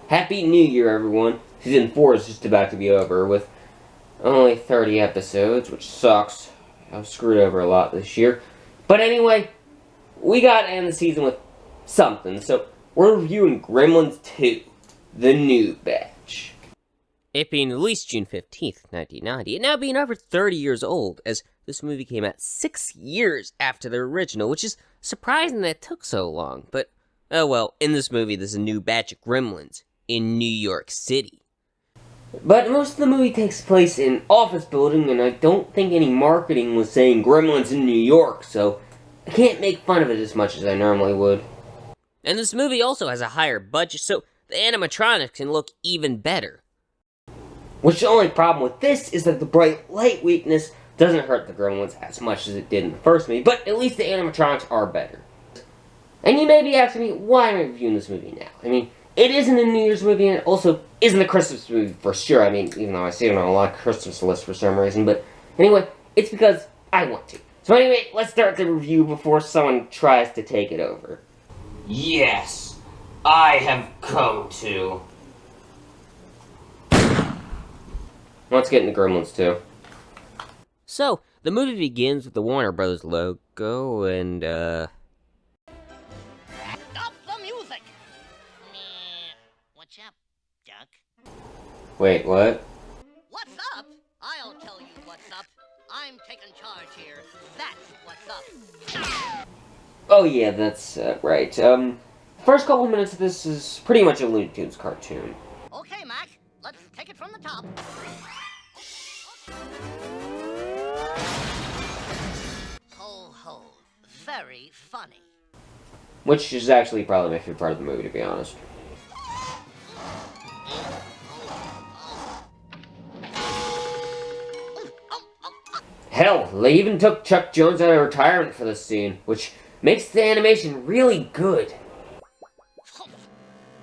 Happy New Year, everyone. Season 4 is just about to be over with only 30 episodes, which sucks. I've screwed over a lot this year. But anyway, we got to end the season with something, so we're reviewing Gremlins 2, the new batch. It being released June 15th, 1990, and now being over 30 years old, as this movie came out 6 years after the original, which is surprising that it took so long, but oh well, in this movie there's a new batch of Gremlins in New York City. But most of the movie takes place in office building, and I don't think any marketing was saying Gremlins in New York, so I can't make fun of it as much as I normally would. And this movie also has a higher budget, so the animatronics can look even better. Which the only problem with this is that the bright light weakness doesn't hurt the Gremlins as much as it did in the first movie, but at least the animatronics are better. And you may be asking me, why am I reviewing this movie now? I mean, it isn't a New Year's movie, and it also isn't a Christmas movie for sure. I mean, even though I see it on a lot of Christmas lists for some reason, but anyway, it's because I want to. So anyway, let's start the review before someone tries to take it over. Yes, I have come to. Let's get into Gremlins 2. So, the movie begins with the Warner Bros. Logo, and, Stop the music! What's up, Duck? Wait, what? What's up? I'll tell you what's up. I'm taking charge here. That's what's up. Oh yeah, that's right. First couple of minutes of this is pretty much a Looney Tunes cartoon. Okay, Mac. Let's take it from the top. Ho ho. Very funny. Which is actually probably my favorite part of the movie, to be honest. Hell, they even took Chuck Jones out of retirement for this scene, which makes the animation really good.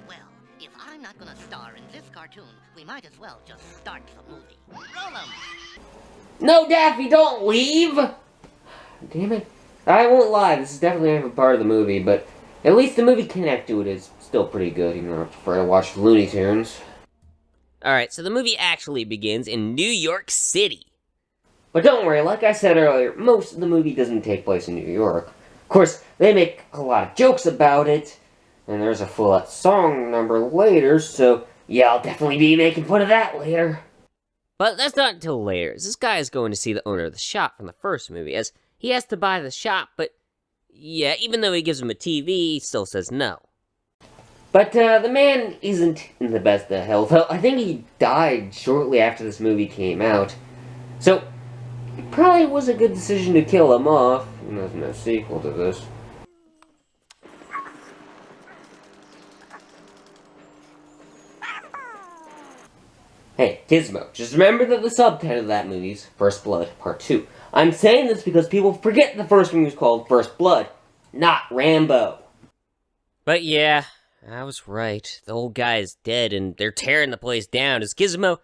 Well, if I'm not gonna star in this cartoon, we might as well just start the movie. Roll 'em! No, Daffy, don't leave! Damn it. I won't lie, this is definitely my favorite part of the movie, but at least the movie connect to it is still pretty good, even though I prefer to watch Looney Tunes. Alright, so the movie actually begins in New York City. But don't worry, like I said earlier, most of the movie doesn't take place in New York. Of course, they make a lot of jokes about it, and there's a full-out song number later, so yeah, I'll definitely be making fun of that later. But that's not until later, as this guy is going to see the owner of the shop from the first movie, as he has to buy the shop, but yeah, even though he gives him a TV, he still says no. But the man isn't in the best of health. I think he died shortly after this movie came out, so it probably was a good decision to kill him off. And there's no sequel to this. Hey, Gizmo, just remember that the subtitle of that movie is First Blood, Part 2. I'm saying this because people forget the first movie was called First Blood, not Rambo. But yeah, I was right. The old guy is dead, and they're tearing the place down as Gizmo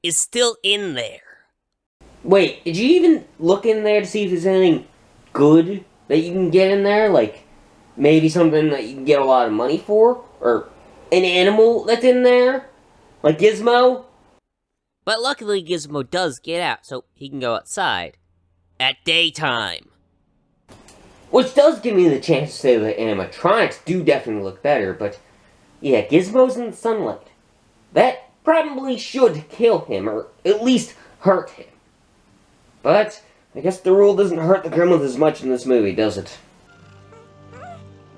is still in there. Wait, did you even look in there to see if there's anything good that you can get in there? Like, maybe something that you can get a lot of money for? Or an animal that's in there? Like Gizmo? But luckily Gizmo does get out, so he can go outside. At daytime. Which does give me the chance to say that animatronics do definitely look better, but yeah, Gizmo's in the sunlight. That probably should kill him, or at least hurt him. But I guess the rule doesn't hurt the Gremlins as much in this movie, does it?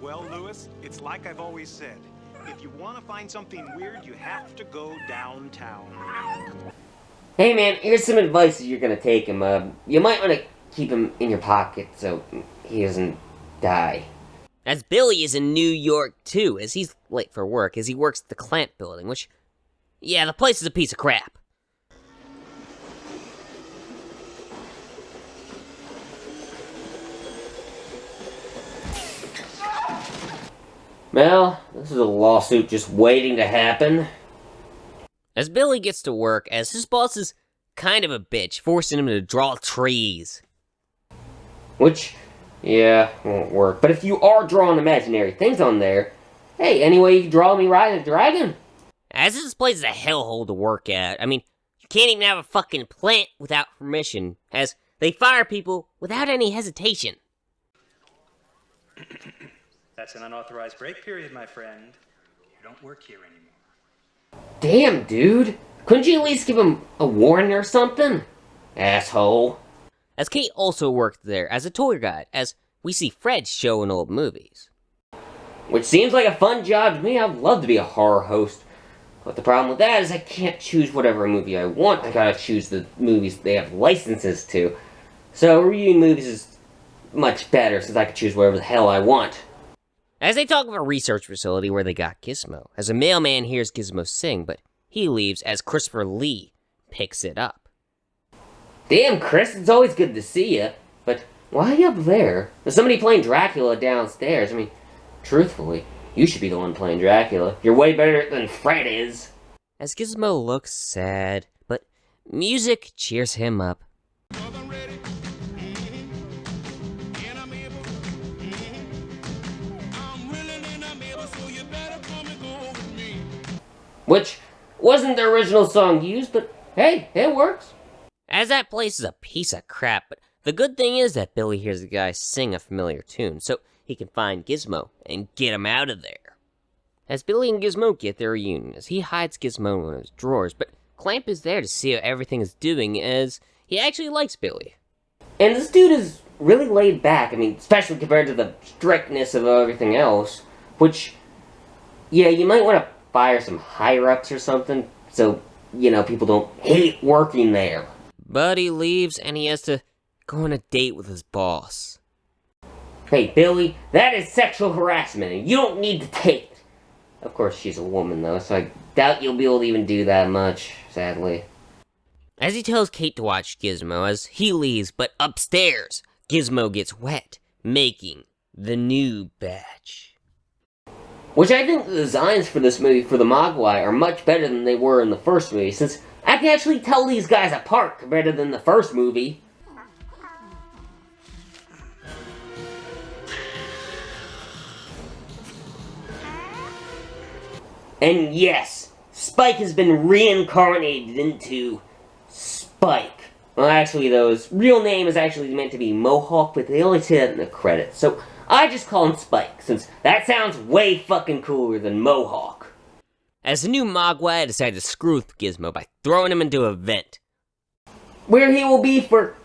Well, Lewis, it's like I've always said. If you want to find something weird, you have to go downtown. Hey man, here's some advice if you're gonna take him. You might want to keep him in your pocket so he doesn't die. As Billy is in New York too, as he's late for work, as he works at the Clamp building, which, yeah, the place is a piece of crap. Well, this is a lawsuit just waiting to happen. As Billy gets to work, as his boss is kind of a bitch, forcing him to draw trees. Which, yeah, won't work. But if you are drawing imaginary things on there, hey, anyway you can draw me riding a dragon? As this place is a hellhole to work at. I mean, you can't even have a fucking plant without permission, as they fire people without any hesitation. That's an unauthorized break period, my friend. You don't work here anymore. Damn, dude. Couldn't you at least give him a warning or something? Asshole. As Kate also worked there as a tour guide, as we see Fred show in old movies. Which seems like a fun job to me. I'd love to be a horror host. But the problem with that is I can't choose whatever movie I want. I gotta choose the movies they have licenses to. So reviewing movies is much better since I can choose whatever the hell I want. As they talk of a research facility where they got Gizmo, as a mailman hears Gizmo sing, but he leaves as Christopher Lee picks it up. Damn, Chris, it's always good to see you. But why are you up there? There's somebody playing Dracula downstairs. I mean, truthfully, you should be the one playing Dracula. You're way better than Fred is. As Gizmo looks sad, but music cheers him up. Which wasn't the original song used, but hey, it works. As that place is a piece of crap, but the good thing is that Billy hears the guy sing a familiar tune, so he can find Gizmo and get him out of there. As Billy and Gizmo get their reunion, as he hides Gizmo in one of his drawers, but Clamp is there to see how everything is doing, as he actually likes Billy. And this dude is really laid back, I mean, especially compared to the strictness of everything else, which, yeah, you might want to fire some higher-ups or something, so, you know, people don't hate working there. But he leaves, and he has to go on a date with his boss. Hey, Billy, that is sexual harassment, and you don't need to take it. Of course, she's a woman, though, so I doubt you'll be able to even do that much, sadly. As he tells Kate to watch Gizmo, as he leaves, but upstairs, Gizmo gets wet, making the new batch. Which I think the designs for this movie, for the Mogwai, are much better than they were in the first movie, since I can actually tell these guys apart better than the first movie. And yes, Spike has been reincarnated into Spike. Well, actually, though, his real name is actually meant to be Mohawk, but they only say that in the credits. So I just call him Spike, since that sounds way fucking cooler than Mohawk. As the new Mogwai decided to screw with Gizmo by throwing him into a vent. Where he will be for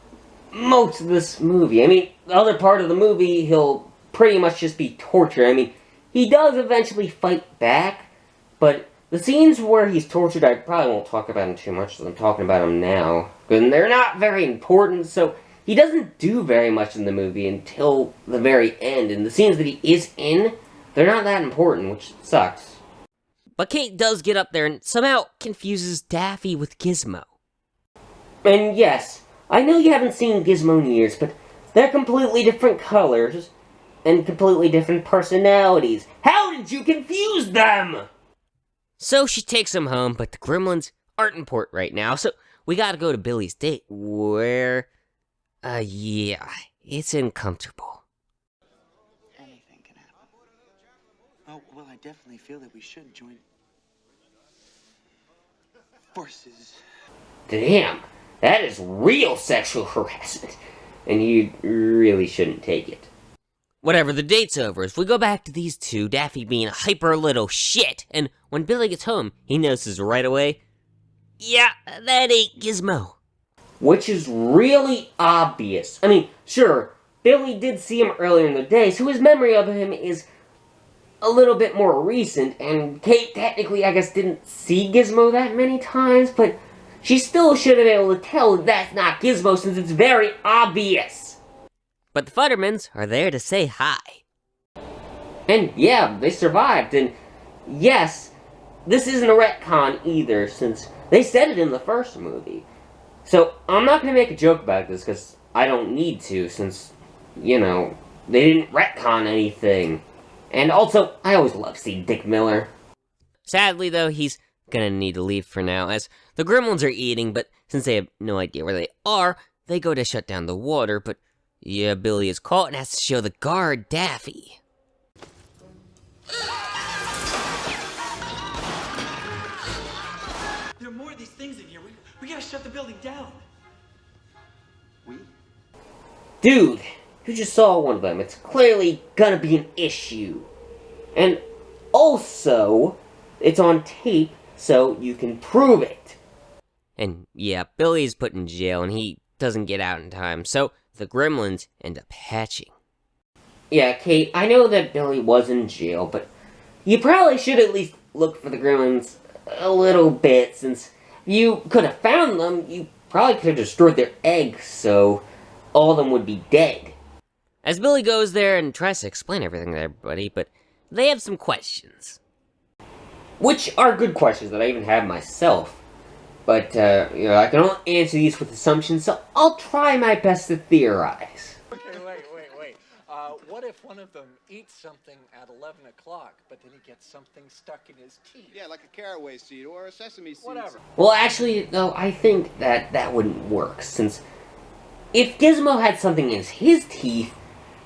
most of this movie. I mean, the other part of the movie, he'll pretty much just be tortured. I mean, he does eventually fight back, but the scenes where he's tortured, I probably won't talk about him too much, so I'm talking about him now. And they're not very important, so he doesn't do very much in the movie until the very end. And the scenes that he is in, they're not that important, which sucks. But Kate does get up there and somehow confuses Daffy with Gizmo. And yes, I know you haven't seen Gizmo in years, but they're completely different colors and completely different personalities. How did you confuse them? So she takes him home, but the Gremlins aren't in port right now, so we gotta go to Billy's date, where, yeah, it's uncomfortable. Anything can happen. Oh, well, I definitely feel that we should join forces. Damn, that is real sexual harassment, and you really shouldn't take it. Whatever, the date's over. If we go back to these two, Daffy being a hyper little shit, and when Billy gets home, he notices right away, yeah, that ain't Gizmo. Which is really obvious. I mean, sure, Billy did see him earlier in the day, so his memory of him is a little bit more recent, and Kate technically, I guess, didn't see Gizmo that many times, but she still should have been able to tell that that's not Gizmo since it's very obvious. But the Futtermans are there to say hi. And yeah, they survived, and yes, this isn't a retcon either, since they said it in the first movie. So, I'm not going to make a joke about this, because I don't need to, since, you know, they didn't retcon anything. And also, I always love seeing Dick Miller. Sadly, though, he's gonna need to leave for now, as the Gremlins are eating, but since they have no idea where they are, they go to shut down the water, but yeah, Billy is caught and has to show the guard Daffy. gotta shut the building down. We? Dude, you just saw one of them. It's clearly gonna be an issue. And also, it's on tape, so you can prove it. And yeah, Billy's put in jail and he doesn't get out in time, so the Gremlins end up hatching. Yeah, Kate, I know that Billy was in jail, but you probably should at least look for the Gremlins a little bit, since you could have found them, you probably could have destroyed their eggs, so all of them would be dead. As Billy goes there and tries to explain everything to everybody, but they have some questions. Which are good questions that I even have myself. But, I can only answer these with assumptions, so I'll try my best to theorize. Okay, wait. What if one of them eats something at 11 o'clock, but then he gets something stuck in his teeth? Yeah, like a caraway seed or a sesame seed. Whatever. Well, actually, though, I think that wouldn't work, since if Gizmo had something in his teeth,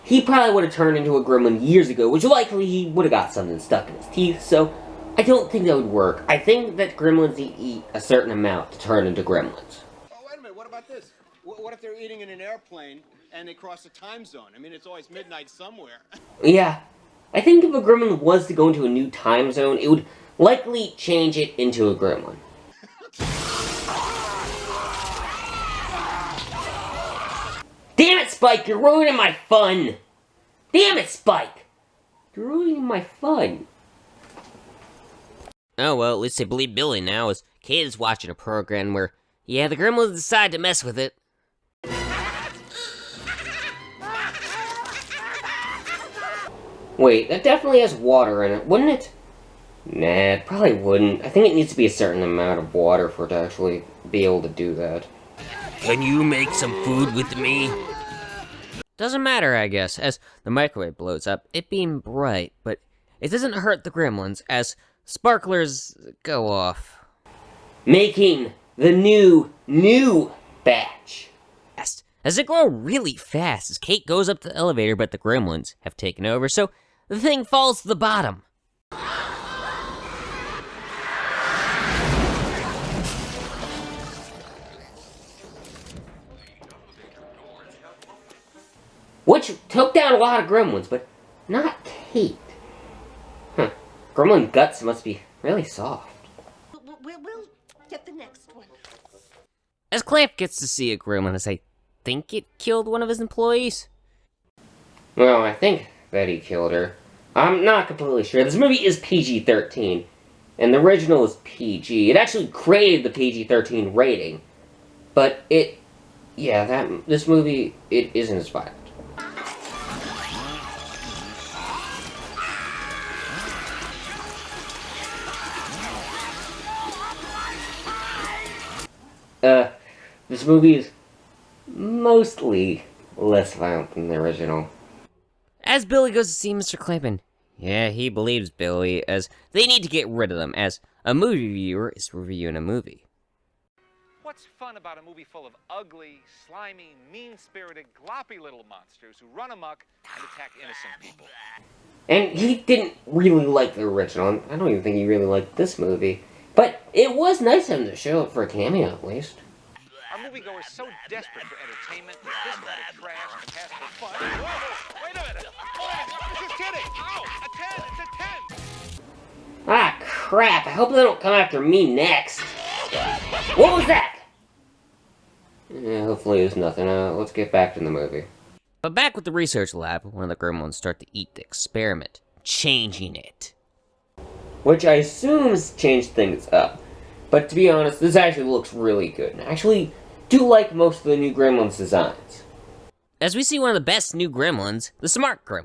he probably would have turned into a gremlin years ago, which likely he would have got something stuck in his teeth, so I don't think that would work. I think that gremlins eat a certain amount to turn into gremlins. Oh, wait a minute. What about this? What if they're eating in an airplane and they cross a time zone? I mean, it's always midnight somewhere. Yeah, I think if a gremlin was to go into a new time zone, it would likely change it into a gremlin. Damn it, Spike, you're ruining my fun! Damn it, Spike! You're ruining my fun. Oh well, at least they believe Billy now, as Kate is watching a program where, yeah, the Gremlins decide to mess with it. Wait, that definitely has water in it, wouldn't it? Nah, it probably wouldn't. I think it needs to be a certain amount of water for it to actually be able to do that. Can you make some food with me? Doesn't matter, I guess, as the microwave blows up, it being bright, but it doesn't hurt the Gremlins, as sparklers go off. Making the new batch. Yes, as they grow really fast, as Kate goes up the elevator, but the Gremlins have taken over, so the thing falls to the bottom. Which took down a lot of gremlins, but not Kate. Huh. Gremlin guts must be really soft. We'll get the next one. As Clamp gets to see a Gremlin, as I think it killed one of his employees. Well, I think that he killed her. I'm not completely sure. This movie is PG-13, and the original is PG. It actually created the PG-13 rating, but this movie, it isn't as violent. This movie is mostly less violent than the original. As Billy goes to see Mr. Clampin, yeah, he believes Billy, as they need to get rid of them, as a movie reviewer is reviewing a movie. What's fun about a movie full of ugly, slimy, mean-spirited, gloppy little monsters who run amok and attack innocent people? And he didn't really like the original. I don't even think he really liked this movie. But it was nice of him to show up for a cameo, at least. Our moviegoers so desperate for entertainment that this kind of trash can pass for fun. Whoa, wait a minute! This is kidding! Ow! A 10! It's a 10! Ah, crap! I hope they don't come after me next. What was that? Yeah, hopefully it was nothing. Let's get back to the movie. But back with the research lab, one of the Gremlins start to eat the experiment, changing it. Which I assume has changed things up. But to be honest, this actually looks really good. And I actually do like most of the new Gremlins designs. As we see one of the best new Gremlins, the Smart Gremlin.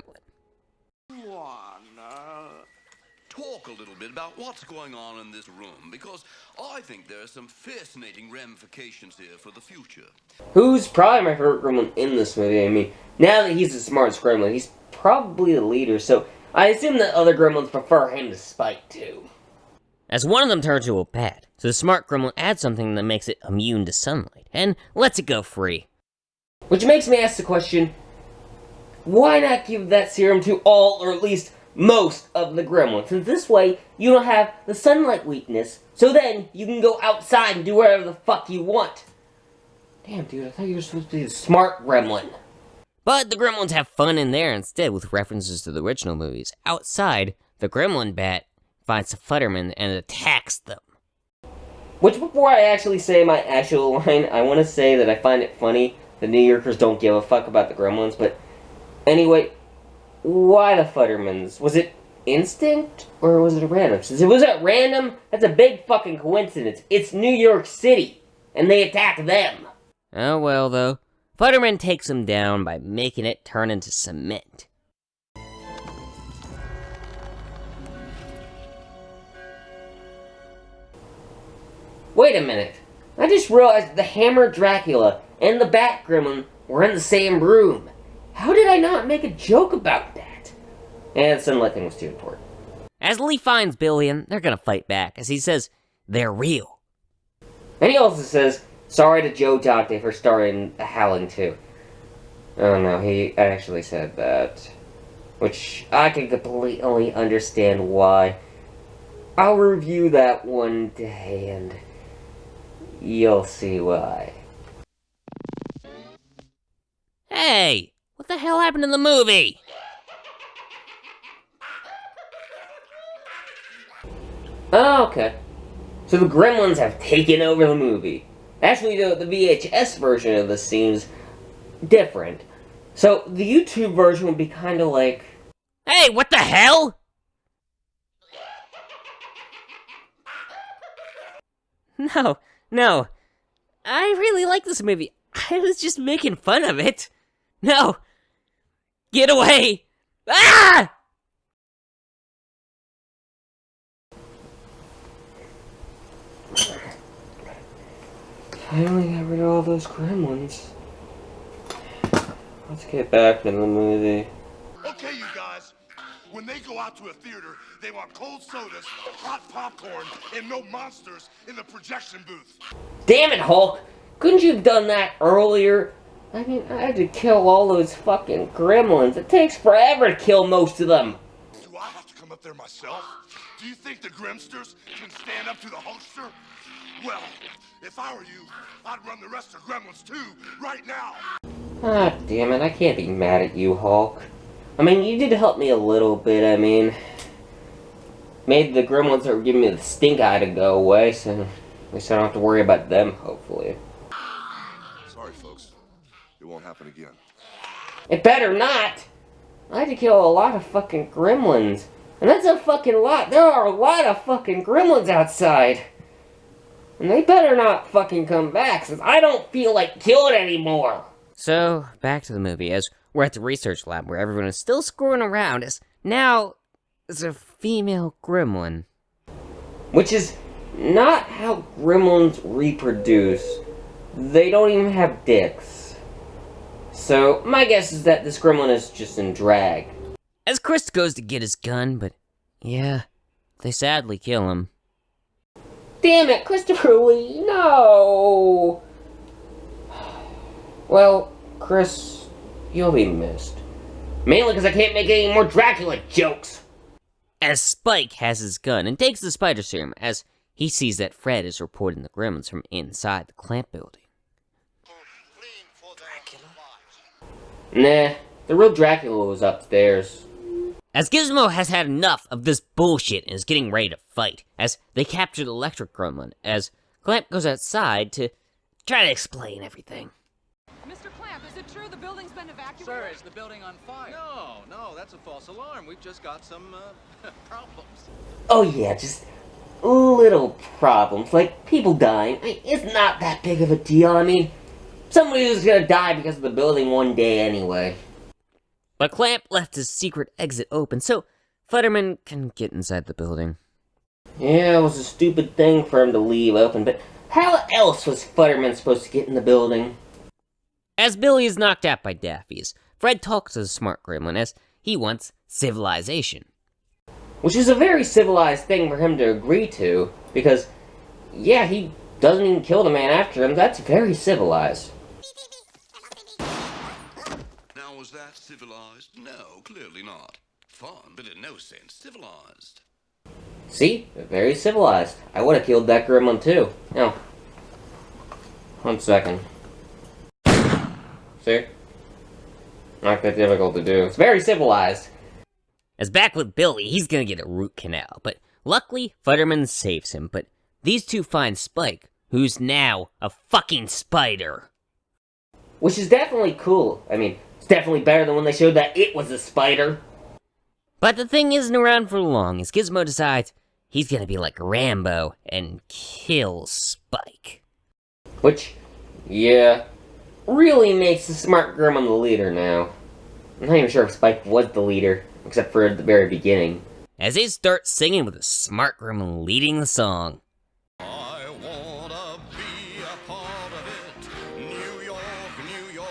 Talk a little bit about what's going on in this room, because I think there are some fascinating ramifications here for the future. Who's probably my favorite Gremlin in this movie? I mean, now that he's the smartest Gremlin, he's probably the leader, so I assume that other Gremlins prefer him to Spike, too. As one of them turns to a bat, so the Smart Gremlin adds something that makes it immune to sunlight, and lets it go free. Which makes me ask the question, why not give that serum to all, or at least most of the gremlins. And this way, you don't have the sunlight weakness, so then you can go outside and do whatever the fuck you want. Damn, dude, I thought you were supposed to be a smart gremlin. But the gremlins have fun in there instead with references to the original movies. Outside, the gremlin bat finds the Futterman and attacks them. Which, before I actually say my actual line, I want to say that I find it funny that New Yorkers don't give a fuck about the gremlins, but anyway, why the Futtermans? Was it instinct, or was it random? Since it was at random, that's a big fucking coincidence. It's New York City, and they attack them. Oh well, though. Futterman takes him down by making it turn into cement. Wait a minute. I just realized the Hammer Dracula and the Bat Gremlin were in the same room. How did I not make a joke about that? And the sunlight thing was too important. As Lee finds Billion, they're gonna fight back, as he says they're real. And he also says, sorry to Joe Dante for starting the Howling too. Oh no, he actually said that. Which I can completely understand why. I'll review that one day and you'll see why. Hey! What the hell happened in the movie? Oh, okay. So the Gremlins have taken over the movie. Actually, the VHS version of this seems different. So the YouTube version would be kind of like... Hey, what the hell? No. I really like this movie. I was just making fun of it. No. Get away. Ah! Finally got rid of all those gremlins. Let's get back to the movie. Okay, you guys. When they go out to a theater, they want cold sodas, hot popcorn, and no monsters in the projection booth. Damn it, Hulk! Couldn't you have done that earlier? I mean, I had to kill all those fucking gremlins. It takes forever to kill most of them. Do I have to come up there myself? Do you think the Grimsters can stand up to the Hulkster? Well, if I were you, I'd run the rest of Gremlins too, right now. Ah, damn it, I can't be mad at you, Hulk. I mean, you did help me a little bit, I mean... Made the gremlins that were giving me the stink eye to go away, so... At least I don't have to worry about them, hopefully. Sorry, folks. It won't happen again. It better not! I had to kill a lot of fucking gremlins. And that's a fucking lot. There are a lot of fucking gremlins outside. And they better not fucking come back, since I don't feel like killing anymore. So, back to the movie, as we're at the research lab where everyone is still screwing around, as now there's a female gremlin. Which is not how gremlins reproduce. They don't even have dicks. So, my guess is that this gremlin is just in drag. As Chris goes to get his gun, but yeah, they sadly kill him. Damn it, Christopher Lee, no! Well, Chris, you'll be missed. Mainly because I can't make any more Dracula jokes. As Spike has his gun and takes the spider serum, as he sees that Fred is reporting the gremlins from inside the Clamp building. Nah, the real Dracula was upstairs. As Gizmo has had enough of this bullshit and is getting ready to fight, as they capture the electric gremlin, as Clamp goes outside to try to explain everything. Mr. Clamp, is it true the building's been evacuated? Sir, is the building on fire? No, that's a false alarm. We've just got some, problems. Oh yeah, just little problems, like people dying. I mean, it's not that big of a deal. I mean, somebody was gonna die because of the building one day anyway. But Clamp left his secret exit open, so Futterman can get inside the building. Yeah, it was a stupid thing for him to leave open, but how else was Futterman supposed to get in the building? As Billy is knocked out by Daffy's, Fred talks to the smart gremlin as he wants civilization. Which is a very civilized thing for him to agree to, because, yeah, he doesn't even kill the man after him. That's very civilized. Now, was that civilized? No, clearly not. Fun, but in no sense civilized. See? Very civilized. I would have killed that gremlin too. Now, 1 second. See? Not that difficult to do. It's very civilized. As back with Billy, he's gonna get a root canal, but luckily, Futterman saves him, but these two find Spike, who's now a fucking spider. Which is definitely cool. I mean, it's definitely better than when they showed that it was a spider. But the thing isn't around for long, as Gizmo decides he's gonna be like Rambo and kill Spike. Which, yeah, really makes the smart gremlin the leader now. I'm not even sure if Spike was the leader, except for at the very beginning. As they start singing with the smart gremlin leading the song. I wanna be a part of it. New York, New York,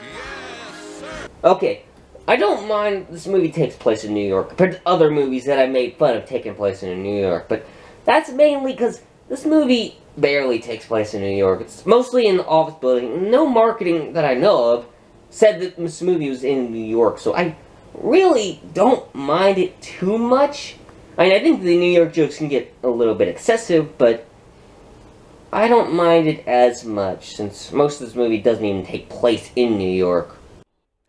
yes, sir. Okay, I don't mind this movie takes place in New York, compared to other movies that I made fun of taking place in New York, but that's mainly because this movie barely takes place in New York. It's mostly in the office building. No marketing that I know of said that this movie was in New York, so I really don't mind it too much. I mean, I think the New York jokes can get a little bit excessive, but I don't mind it as much, since most of this movie doesn't even take place in New York.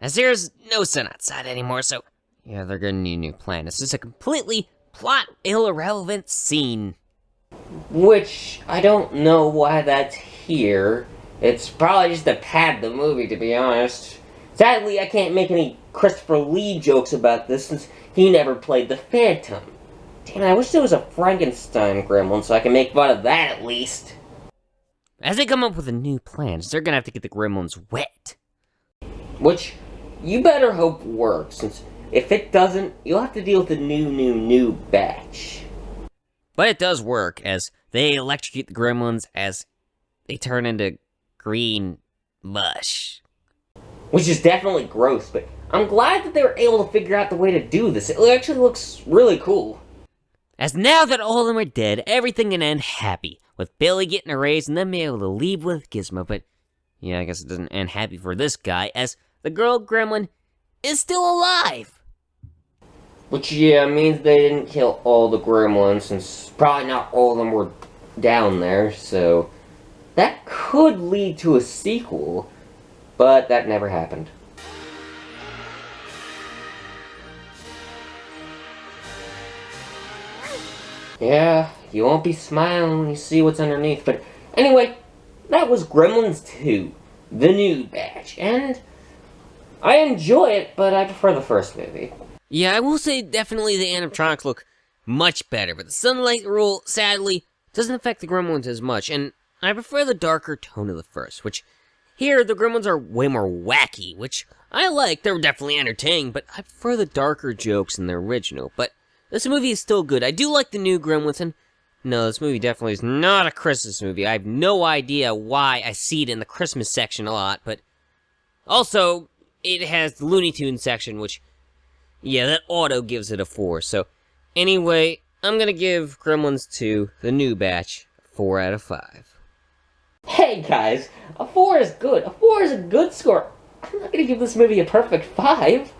As there's no sun outside anymore, so yeah, they're gonna need a new plan. It's just a completely plot irrelevant scene. Which, I don't know why that's here. It's probably just to pad the movie, to be honest. Sadly, I can't make any Christopher Lee jokes about this since he never played the Phantom. Damn it, I wish there was a Frankenstein gremlin so I can make fun of that at least. As they come up with a new plan, they're gonna have to get the gremlins wet. Which, you better hope works, since if it doesn't, you'll have to deal with the new batch. But it does work, as they electrocute the gremlins as they turn into green mush. Which is definitely gross, but I'm glad that they were able to figure out the way to do this. It actually looks really cool. As now that all of them are dead, everything can end happy, with Billy getting a raise and then being able to leave with Gizmo, but yeah, I guess it doesn't end happy for this guy, as the girl gremlin is still alive. Which, yeah, means they didn't kill all the gremlins, since probably not all of them were down there, so that could lead to a sequel, but that never happened. Yeah, you won't be smiling when you see what's underneath, but anyway, that was Gremlins 2, the new batch, and I enjoy it, but I prefer the first movie. Yeah, I will say definitely the animatronics look much better, but the sunlight rule, sadly, doesn't affect the gremlins as much, and I prefer the darker tone of the first, which here the gremlins are way more wacky, which I like. They're definitely entertaining, but I prefer the darker jokes in the original, but this movie is still good. I do like the new gremlins, and no, this movie definitely is not a Christmas movie. I have no idea why I see it in the Christmas section a lot, but also, it has the Looney Tunes section, which, yeah, that auto gives it a 4. So, anyway, I'm gonna give Gremlins 2, the new batch, 4 out of 5. Hey guys, a 4 is good. A 4 is a good score. I'm not gonna give this movie a perfect 5.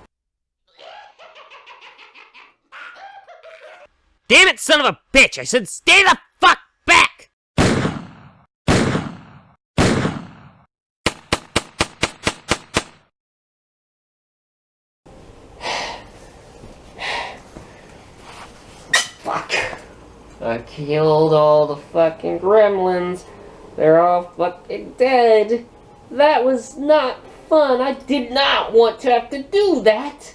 Damn it, son of a bitch! I said stay the fuck back! Fuck. I killed all the fucking gremlins. They're all fucking dead. That was not fun. I did not want to have to do that.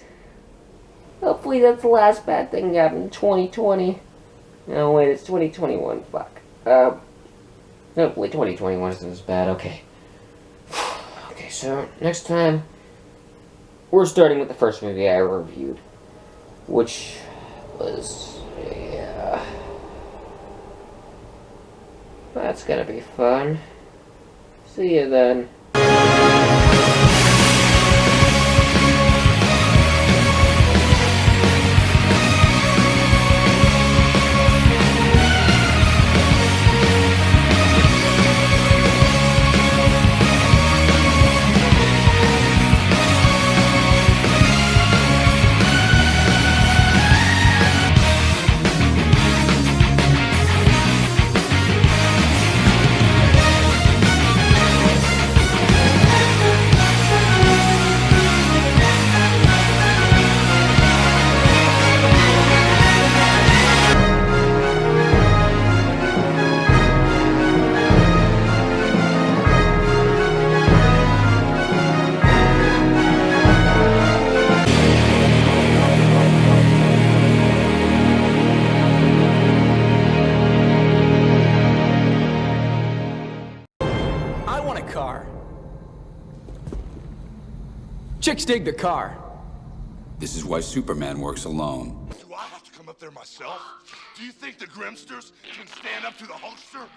Hopefully that's the last bad thing that happened in 2020. No, wait, it's 2021. Fuck. Hopefully 2021 isn't as bad. Okay. Okay, so next time, we're starting with the first movie I reviewed, which was, yeah. That's gonna be fun. See you then. Chicks dig the car. This is why Superman works alone. Do I have to come up there myself? Do you think the Grimsters can stand up to the Hulkster?